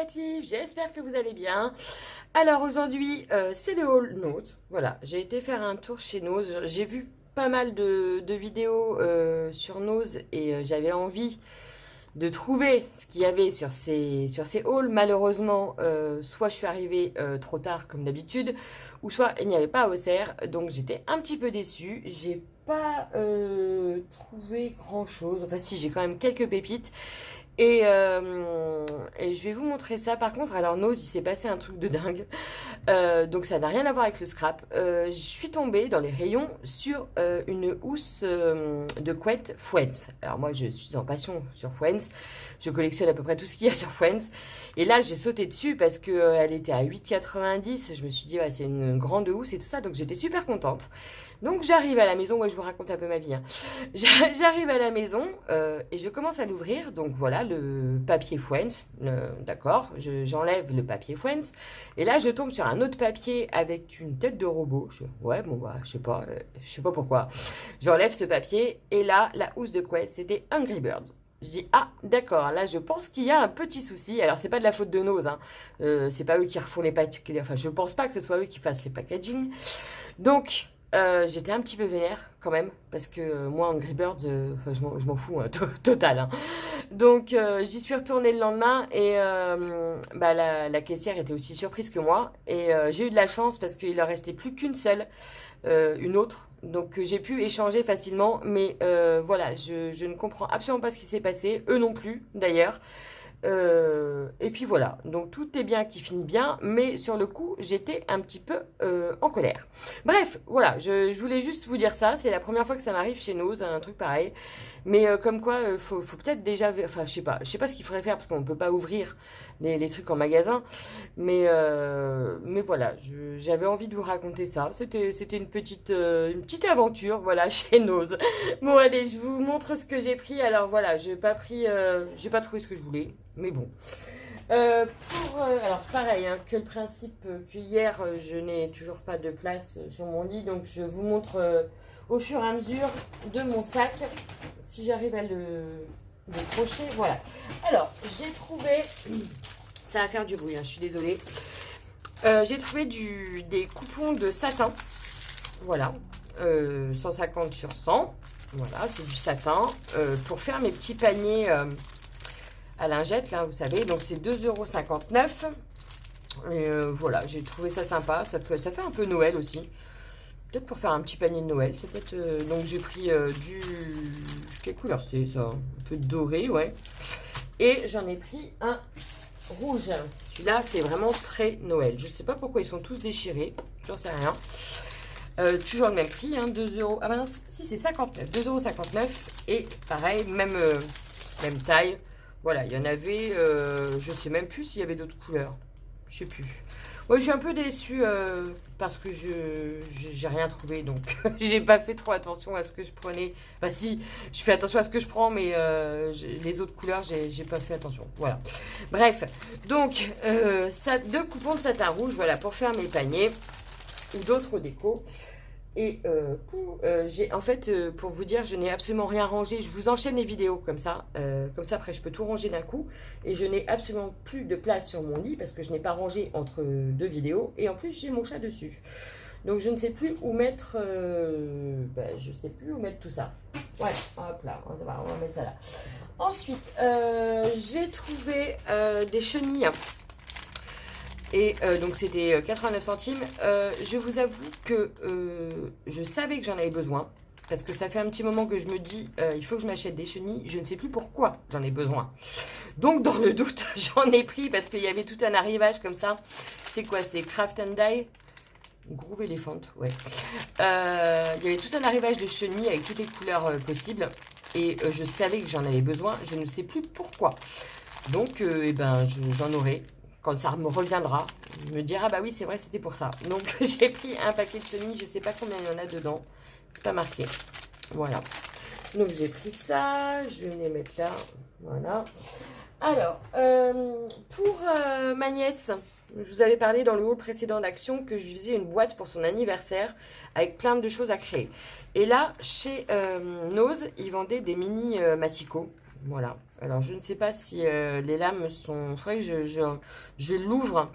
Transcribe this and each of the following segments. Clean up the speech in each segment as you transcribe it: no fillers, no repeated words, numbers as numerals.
créatifs, j'espère que vous allez bien. Alors aujourd'hui, c'est le haul Nose. Voilà, j'ai été faire un tour chez Nose. J'ai vu pas mal de vidéos sur Nose et j'avais envie de trouver ce qu'il y avait sur ces hauls. Malheureusement, soit je suis arrivée trop tard comme d'habitude, ou soit il n'y avait pas à Auxerre. Donc j'étais un petit peu déçue. J'ai pas trouvé grand chose. Enfin si, j'ai quand même quelques pépites. Et je vais vous montrer ça. Par contre, alors Nose, il s'est passé un truc de dingue. Donc ça n'a rien à voir avec le scrap. Je suis tombée dans les rayons sur une housse de couette Friends. Alors moi, je suis en passion sur Friends. Je collectionne à peu près tout ce qu'il y a sur Friends. Et là, j'ai sauté dessus parce que elle était à 8,90. Je me suis dit, ouais, c'est une grande housse et tout ça. Donc j'étais super contente. Donc j'arrive à la maison, ouais, je vous raconte un peu ma vie, hein. J'arrive à la maison et je commence à l'ouvrir. Donc voilà le papier Friends, d'accord, j'enlève le papier Friends. Et là je tombe sur un autre papier avec une tête de robot. Ouais bon bah je sais pas pourquoi. J'enlève ce papier et là la housse de couette c'était Angry Birds. Je dis ah d'accord, là je pense qu'il y a un petit souci. Alors c'est pas de la faute de Nose, hein. C'est pas eux qui refont les packaging. Enfin je pense pas que ce soit eux qui fassent les packaging. Donc j'étais un petit peu vénère quand même, parce que moi, Angry Birds, je m'en fous, hein, total, hein. Donc j'y suis retournée le lendemain et bah, la caissière était aussi surprise que moi. Et j'ai eu de la chance parce qu'il en restait plus qu'une seule, une autre. Donc j'ai pu échanger facilement. Mais voilà, je ne comprends absolument pas ce qui s'est passé, eux non plus d'ailleurs. Et puis voilà, donc tout est bien qui finit bien, mais sur le coup, j'étais un petit peu en colère. Bref, voilà, je voulais juste vous dire ça, c'est la première fois que ça m'arrive chez Nose, un truc pareil. Mais comme quoi, faut peut-être déjà, enfin je sais pas ce qu'il faudrait faire parce qu'on ne peut pas ouvrir les trucs en magasin. Mais voilà, j'avais envie de vous raconter ça. C'était une petite aventure, voilà, chez Nose. Bon allez, je vous montre ce que j'ai pris. Alors voilà, j'ai pas trouvé ce que je voulais, mais bon. Alors pareil, hein, que le principe que hier, je n'ai toujours pas de place sur mon lit, donc je vous montre au fur et à mesure de mon sac, si j'arrive à le décrocher. Voilà. Alors, j'ai trouvé, ça va faire du bruit, hein, je suis désolée. J'ai trouvé des coupons de satin, voilà, 150 sur 100. Voilà, c'est du satin pour faire mes petits paniers à lingettes, là, vous savez. Donc, c'est 2,59 €. Et voilà, j'ai trouvé ça sympa. Ça fait un peu Noël aussi. Peut-être pour faire un petit panier de Noël. Ça peut être, donc, j'ai pris quelle couleur c'est ça? Un peu doré, ouais. Et j'en ai pris un rouge. Celui-là, c'est vraiment très Noël. Je sais pas pourquoi ils sont tous déchirés. J'en sais rien. Toujours le même prix, hein, 2 €. Ah bah non, si c'est 59, 2,59 €. Et pareil, même taille. Voilà, il y en avait, je sais même plus s'il y avait d'autres couleurs. Je sais plus. Ouais, je suis un peu déçue parce que j'ai rien trouvé, donc j'ai pas fait trop attention à ce que je prenais. Enfin si, je fais attention à ce que je prends, mais les autres couleurs, j'ai pas fait attention. Voilà. Bref, donc deux coupons de satin rouge, voilà, pour faire mes paniers ou d'autres décos. Et en fait, pour vous dire, je n'ai absolument rien rangé. Je vous enchaîne les vidéos comme ça. Après, je peux tout ranger d'un coup. Et je n'ai absolument plus de place sur mon lit parce que je n'ai pas rangé entre deux vidéos. Et en plus, j'ai mon chat dessus. Donc, je ne sais plus où mettre... je sais plus où mettre tout ça. Ouais, hop là, on va mettre ça là. Ensuite, j'ai trouvé des chenilles. Et donc c'était 89 centimes. Je vous avoue que je savais que j'en avais besoin. Parce que ça fait un petit moment que je me dis, il faut que je m'achète des chenilles. Je ne sais plus pourquoi j'en ai besoin. Donc dans le doute, j'en ai pris parce qu'il y avait tout un arrivage comme ça. C'est quoi? C'est Craft and Dye. Groove Elephant, ouais. Il y avait tout un arrivage de chenilles avec toutes les couleurs possibles. Et je savais que j'en avais besoin. Je ne sais plus pourquoi. Donc j'en aurai. Quand ça me reviendra, je me dirai, ah bah oui, c'est vrai, c'était pour ça. Donc, j'ai pris un paquet de chenilles, je ne sais pas combien il y en a dedans. C'est pas marqué. Voilà. Donc, j'ai pris ça, je vais les mettre là. Voilà. Alors, pour ma nièce, je vous avais parlé dans le haul précédent d'Action que je lui faisais une boîte pour son anniversaire avec plein de choses à créer. Et là, chez Nose, ils vendaient des mini massicots. Voilà. Alors, je ne sais pas si les lames sont... Il faudrait que je l'ouvre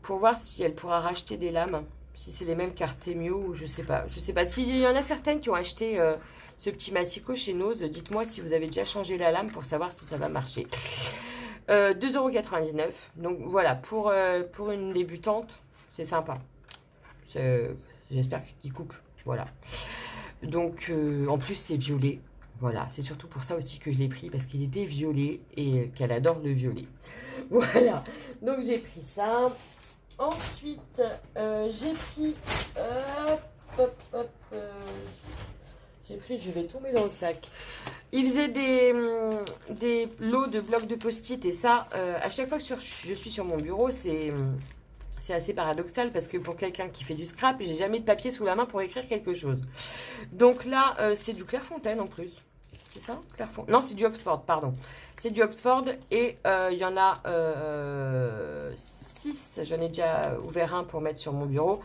pour voir si elle pourra racheter des lames. Si c'est les mêmes qu'Artemio ou je sais pas. Je sais pas. S'il y en a certaines qui ont acheté ce petit massicot chez Nose, dites-moi si vous avez déjà changé la lame pour savoir si ça va marcher. 2,99 €. Donc voilà, pour une débutante, c'est sympa. J'espère qu'il coupe. Voilà. Donc en plus, c'est violet. Voilà, c'est surtout pour ça aussi que je l'ai pris, parce qu'il était violet et qu'elle adore le violet. Voilà, donc j'ai pris ça. Ensuite, j'ai pris... j'ai pris, je vais tomber dans le sac. Il faisait des lots de blocs de post-it et ça, à chaque fois que je suis sur mon bureau, c'est assez paradoxal parce que pour quelqu'un qui fait du scrap, j'ai jamais de papier sous la main pour écrire quelque chose. Donc là, c'est du Clairefontaine en plus. C'est ça, Clairefontaine? Non, c'est du Oxford, pardon. C'est du Oxford et il y en a 6. J'en ai déjà ouvert un pour mettre sur mon bureau.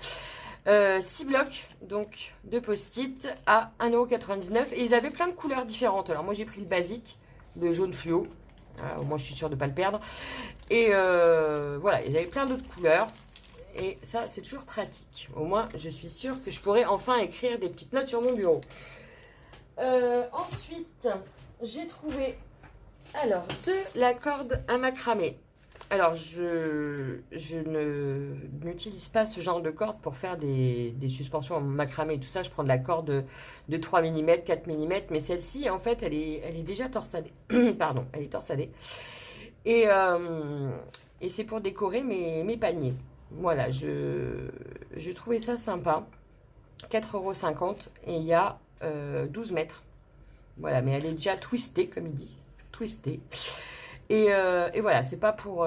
6 blocs, donc de post-it à 1,99 € et ils avaient plein de couleurs différentes. Alors moi j'ai pris le basique, le jaune fluo, au moins je suis sûre de ne pas le perdre. Et voilà, ils avaient plein d'autres couleurs et ça c'est toujours pratique. Au moins je suis sûre que je pourrai enfin écrire des petites notes sur mon bureau. Ensuite j'ai trouvé alors de la corde à macramé. Alors, je n'utilise pas ce genre de corde pour faire des suspensions en macramé et tout ça. Je prends de la corde de 3 mm, 4 mm, mais celle-ci, en fait, elle est déjà torsadée. Pardon, elle est torsadée. Et c'est pour décorer mes paniers. Voilà, je trouvais ça sympa. 4,50 € et il y a 12 mètres. Voilà, mais elle est déjà twistée, comme il dit. Twistée. Et voilà, c'est pas pour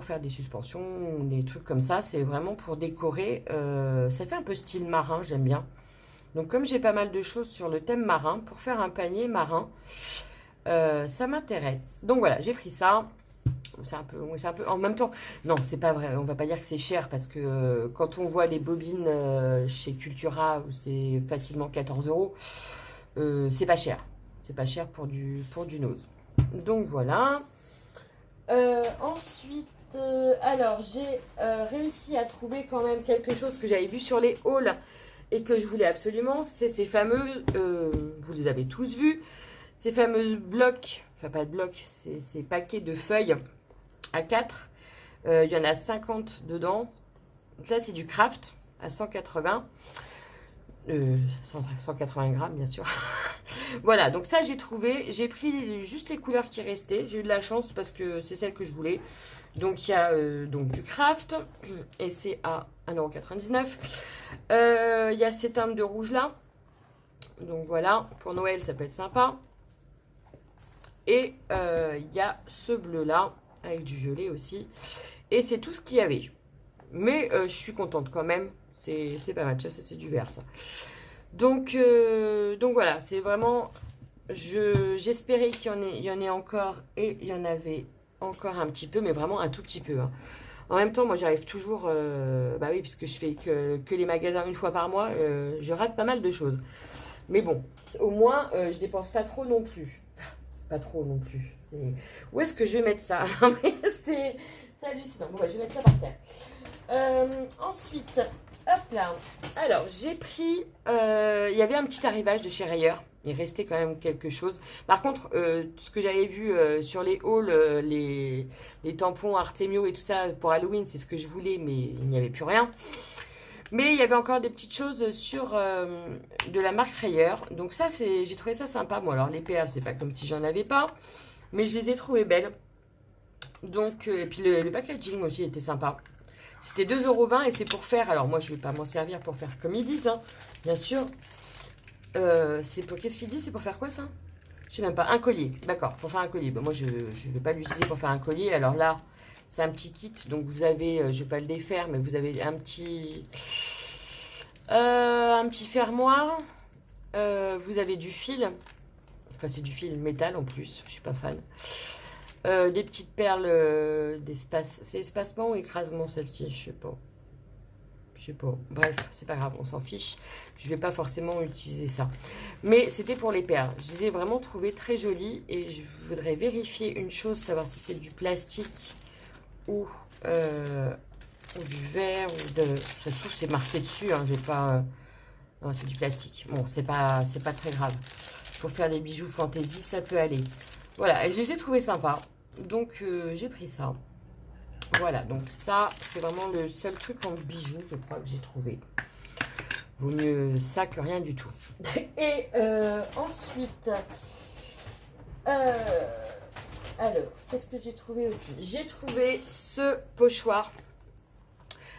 faire des suspensions ou des trucs comme ça, c'est vraiment pour décorer. Ça fait un peu style marin, j'aime bien. Donc comme j'ai pas mal de choses sur le thème marin, pour faire un panier marin, ça m'intéresse. Donc voilà, j'ai pris ça. C'est un peu, en même temps, non, c'est pas vrai, on va pas dire que c'est cher parce que quand on voit les bobines chez Cultura où c'est facilement 14 €, c'est pas cher. C'est pas cher pour du Nose. Donc voilà. Ensuite, alors j'ai réussi à trouver quand même quelque chose que j'avais vu sur les hauls et que je voulais absolument. C'est ces fameux, vous les avez tous vus, ces fameux blocs, enfin pas de blocs, ces paquets de feuilles A4. Il y en a 50 dedans. Donc là, c'est du craft à 180. 180 grammes, bien sûr. Voilà, donc ça, j'ai trouvé. J'ai pris juste les couleurs qui restaient. J'ai eu de la chance parce que c'est celle que je voulais. Donc, il y a donc du craft. Et c'est à 1,99 €. Il y a ces teintes de rouge là. Donc, voilà. Pour Noël, ça peut être sympa. Et il y a ce bleu là. Avec du violet aussi. Et c'est tout ce qu'il y avait. Mais je suis contente quand même. C'est pas mal. Ça, c'est du vert, ça. Donc voilà. C'est vraiment... J'espérais qu'il y en ait encore. Et il y en avait encore un petit peu. Mais vraiment un tout petit peu. Hein. En même temps, moi, j'arrive toujours... bah oui, puisque je fais que les magasins une fois par mois. Je rate pas mal de choses. Mais bon, au moins, je dépense pas trop non plus. Pas trop non plus. Où est-ce que je vais mettre ça? C'est hallucinant. Bon, bah, je vais mettre ça par terre. Ensuite, hop là. Alors, j'ai pris... il y avait un petit arrivage de chez Rayer. Il restait quand même quelque chose. Par contre, ce que j'avais vu sur les hauls, les tampons Artemio et tout ça pour Halloween, c'est ce que je voulais, mais il n'y avait plus rien. Mais il y avait encore des petites choses sur de la marque Rayer. Donc ça, j'ai trouvé ça sympa. Bon, alors les perles, c'est pas comme si j'en avais pas. Mais je les ai trouvées belles. Donc, et puis le packaging aussi était sympa. C'était 2,20 € et c'est pour faire... Alors moi, je ne vais pas m'en servir pour faire comme ils disent, hein, bien sûr. C'est pour... Qu'est-ce qu'il dit? C'est pour faire quoi ça? Je sais même pas. Un collier. D'accord, pour faire un collier. Ben, moi, je ne vais pas l'utiliser pour faire un collier. Alors là... C'est un petit kit, donc vous avez, je ne vais pas le défaire, mais vous avez un petit fermoir. Vous avez du fil. Enfin, c'est du fil métal en plus, je ne suis pas fan. Des petites perles d'espace. C'est espacement ou écrasement celle-ci? Je sais pas. Je sais pas. Bref, c'est pas grave, on s'en fiche. Je vais pas forcément utiliser ça. Mais c'était pour les perles. Je les ai vraiment trouvées très jolies. Et je voudrais vérifier une chose, savoir si c'est du plastique ou du verre. Ou de... Ça se trouve, c'est marqué dessus. Hein, j'ai pas... Non, c'est du plastique. Bon, c'est pas très grave. Pour faire des bijoux fantaisie, ça peut aller. Voilà, et je les ai trouvés sympas. Donc, j'ai pris ça. Voilà, donc ça, c'est vraiment le seul truc en bijoux, je crois, que j'ai trouvé. Vaut mieux ça que rien du tout. Et ensuite, alors, qu'est-ce que j'ai trouvé aussi? J'ai trouvé ce pochoir.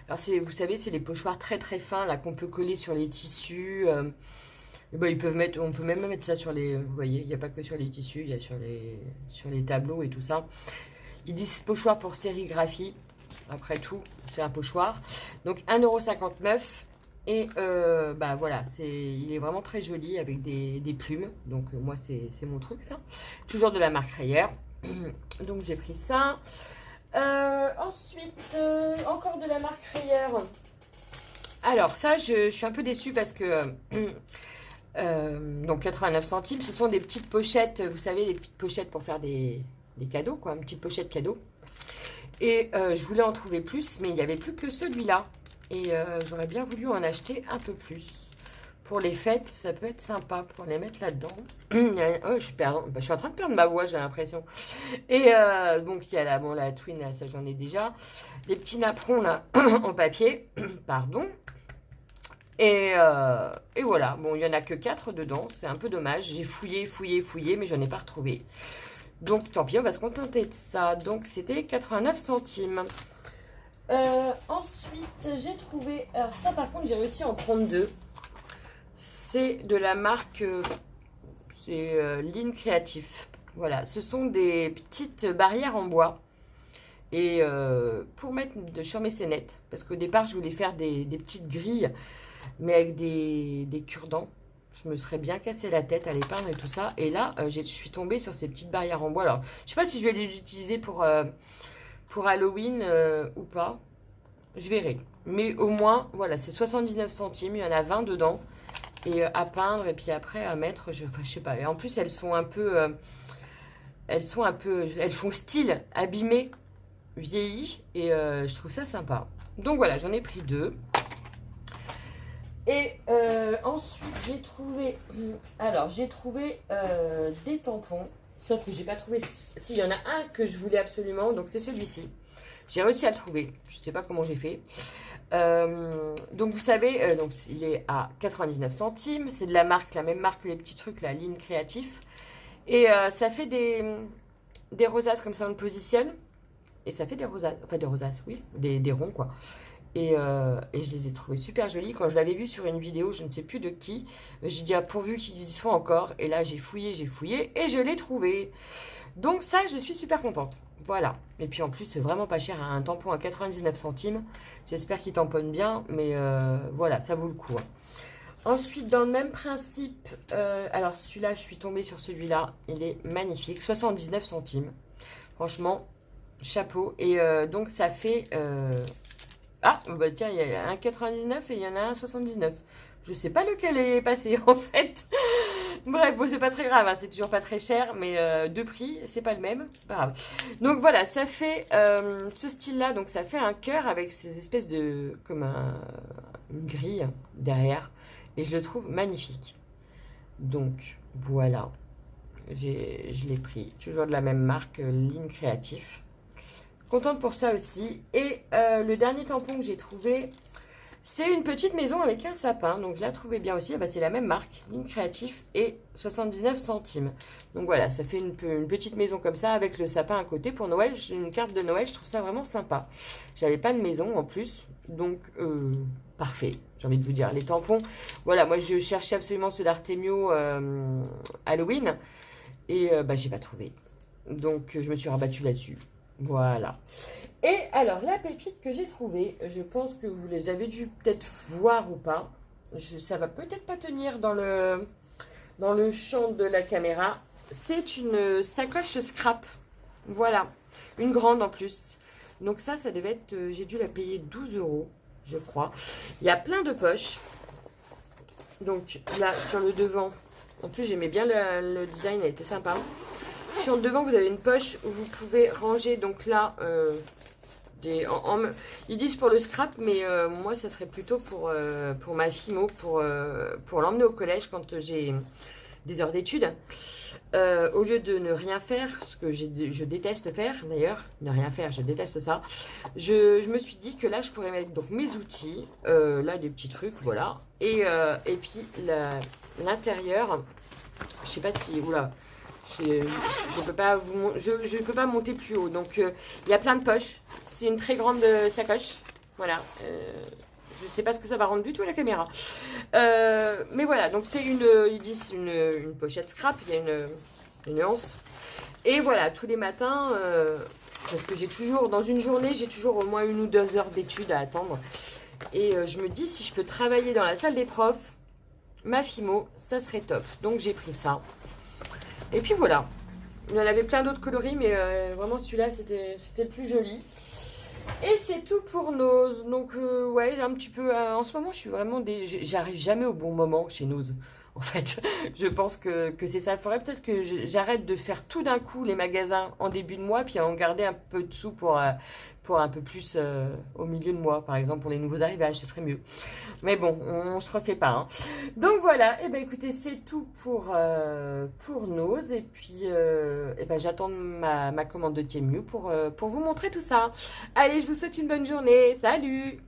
Alors, vous savez, c'est les pochoirs très très fins, là, qu'on peut coller sur les tissus. Et ben, on peut même mettre ça sur les... Vous voyez, il n'y a pas que sur les tissus, il y a sur les tableaux et tout ça. Ils disent pochoir pour sérigraphie. Après tout, c'est un pochoir. Donc 1,59 €. Et bah voilà, il est vraiment très joli avec des plumes. Donc moi, c'est mon truc, ça. Toujours de la marque Rayer. Donc j'ai pris ça. Ensuite, encore de la marque Rayer. Alors ça, je suis un peu déçue parce que... donc 89 centimes, ce sont des petites pochettes, vous savez, les petites pochettes pour faire des cadeaux, quoi, une petite pochette cadeau. Et je voulais en trouver plus, mais il n'y avait plus que celui-là. Et j'aurais bien voulu en acheter un peu plus. Pour les fêtes, ça peut être sympa pour les mettre là-dedans. Oh, je suis en train de perdre ma voix, j'ai l'impression. Et donc, il y a la Twin, là, ça j'en ai déjà. Les petits napperons, là, en papier. Pardon. Et voilà, bon, il n'y en a que 4 dedans, c'est un peu dommage. J'ai fouillé, mais je n'en ai pas retrouvé. Donc, tant pis, on va se contenter de ça. Donc, c'était 89 centimes. Ensuite, j'ai trouvé... Alors, ça, par contre, j'ai réussi à en prendre 2. C'est de la marque... c'est Line Créatif. Voilà, ce sont des petites barrières en bois. Et pour mettre sur mes scénettes. Parce qu'au départ, je voulais faire des petites grilles, mais avec des cure-dents. Je me serais bien cassé la tête à les peindre et tout ça. Et là, je suis tombée sur ces petites barrières en bois. Alors, je sais pas si je vais les utiliser pour Halloween ou pas. Je verrai. Mais au moins, voilà, c'est 79 centimes. Il y en a 20 dedans. Et à peindre. Et puis après, à mettre, enfin, je sais pas. Et en plus, elles sont un peu... elles font style abîmé, vieilli. Et je trouve ça sympa. Donc voilà, j'en ai pris 2. Et ensuite, j'ai trouvé... Alors, j'ai trouvé des tampons. Sauf que j'ai pas trouvé... Si, il y en a un que je voulais absolument. Donc, c'est celui-ci. J'ai réussi à le trouver. Je sais pas comment j'ai fait. Donc, vous savez, donc, il est à 99 centimes. C'est de la même marque que les petits trucs, la Line Créatif. Et ça fait des rosaces comme ça, on le positionne. Et ça fait des rosaces. Enfin, des rosaces, oui. Des ronds, quoi. Et je les ai trouvés super jolis. Quand je l'avais vu sur une vidéo, je ne sais plus de qui, j'ai dit, ah, pourvu qu'ils y soient encore. Et là, j'ai fouillé, et je l'ai trouvé. Donc ça, je suis super contente. Voilà. Et puis en plus, c'est vraiment pas cher. Un tampon à 99 centimes. J'espère qu'il tamponne bien. Mais voilà, ça vaut le coup. Hein. Ensuite, dans le même principe, alors celui-là, je suis tombée sur celui-là. Il est magnifique. 79 centimes. Franchement, chapeau. Et donc, ça fait... Ah, bah tiens, il y a un 99 et il y en a un 79. Je sais pas lequel est passé en fait. Bref, bon, c'est pas très grave, hein, c'est toujours pas très cher, mais de prix, c'est pas le même, c'est pas grave. Donc voilà, ça fait ce style-là, donc ça fait un cœur avec ces espèces de... comme une grille derrière. Et je le trouve magnifique. Donc voilà, je l'ai pris. Toujours de la même marque, Line Créatif. Contente pour ça aussi. Et le dernier tampon que j'ai trouvé, c'est une petite maison avec un sapin. Donc je la trouvais bien aussi. Bah, c'est la même marque, Line Créatif, et 79 centimes. Donc voilà, ça fait une petite maison comme ça avec le sapin à côté pour Noël. Une carte de Noël, je trouve ça vraiment sympa. J'avais pas de maison en plus. Donc parfait, j'ai envie de vous dire. Les tampons, voilà, moi je cherchais absolument ceux d'Artemio Halloween. Et bah, j'ai pas trouvé. Donc je me suis rabattue là-dessus. Voilà. Et alors, la pépite que j'ai trouvée, je pense que vous les avez dû peut-être voir ou pas. Ça va peut-être pas tenir dans le champ de la caméra. C'est une sacoche scrap. Voilà. Une grande en plus. Donc ça devait être... j'ai dû la payer 12 €. je crois. Il y a plein de poches. Donc là, sur le devant, en plus j'aimais bien le design, elle était sympa. Sur le devant, vous avez une poche où vous pouvez ranger, donc là, ils disent pour le scrap, mais moi, ça serait plutôt pour ma fimo, pour l'emmener au collège quand j'ai des heures d'études. Au lieu de ne rien faire, ce que je déteste faire d'ailleurs, ne rien faire, je déteste ça, je me suis dit que là, je pourrais mettre donc mes outils, là, des petits trucs, voilà, et puis l'intérieur, je sais pas si, oula, je peux pas je peux pas monter plus haut, donc il y a plein de poches, c'est une très grande sacoche, voilà, je sais pas ce que ça va rendre du tout à la caméra. Mais voilà, donc c'est ils disent une pochette scrap, il y a une anse. Et voilà, tous les matins, parce que j'ai toujours, dans une journée, j'ai toujours au moins 1 ou 2 heures d'études à attendre. Et je me dis, si je peux travailler dans la salle des profs, ma fimo, ça serait top. Donc j'ai pris ça. Et puis voilà. Il y en avait plein d'autres coloris, mais vraiment celui-là, c'était le plus joli. Et c'est tout pour Nose. Donc, ouais, un petit peu. En ce moment, je suis vraiment j'arrive jamais au bon moment chez Nose. En fait, je pense que c'est ça. Il faudrait peut-être que j'arrête de faire tout d'un coup les magasins en début de mois, puis en garder un peu de sous pour un peu plus au milieu de mois, par exemple, pour les nouveaux arrivages, ce serait mieux. Mais bon, on se refait pas. Hein. Donc voilà, et ben écoutez, c'est tout pour Nose. Et puis, et ben, j'attends ma commande de Temu pour vous montrer tout ça. Allez, je vous souhaite une bonne journée. Salut!